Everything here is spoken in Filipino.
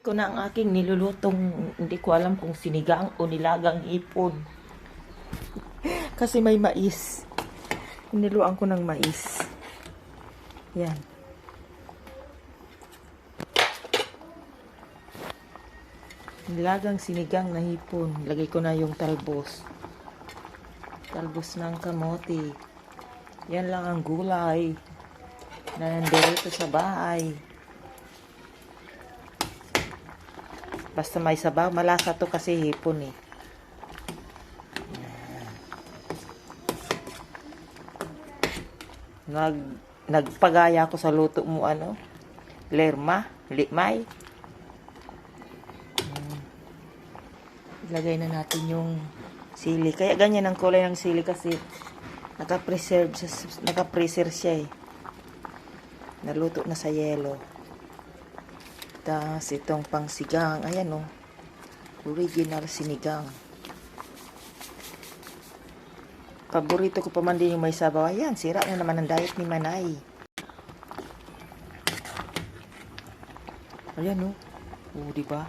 ko na ang aking nilulutong, hindi ko alam kung sinigang o nilagang hipon. Kasi may mais. Niluan ko ng mais. Yan. Nilagang sinigang na hipon. Lagay ko na yung talbos. Talbos ng kamote. Yan lang ang gulay na nandito sa bahay. Basta may sabaw. Malasa to kasi hipon eh. Nagpagaya ako sa luto mo lerma, limay. Ilagay na natin yung sili. Kaya ganyan ang kulay ng sili kasi naka-preserve siya eh. Naluto na sa yelo. Tapos itong pangsigang, ayan original sinigang. Paborito ko pa man din yung may sabaw. Ayan, sira na naman ang diet ni Manay. Ayan diba?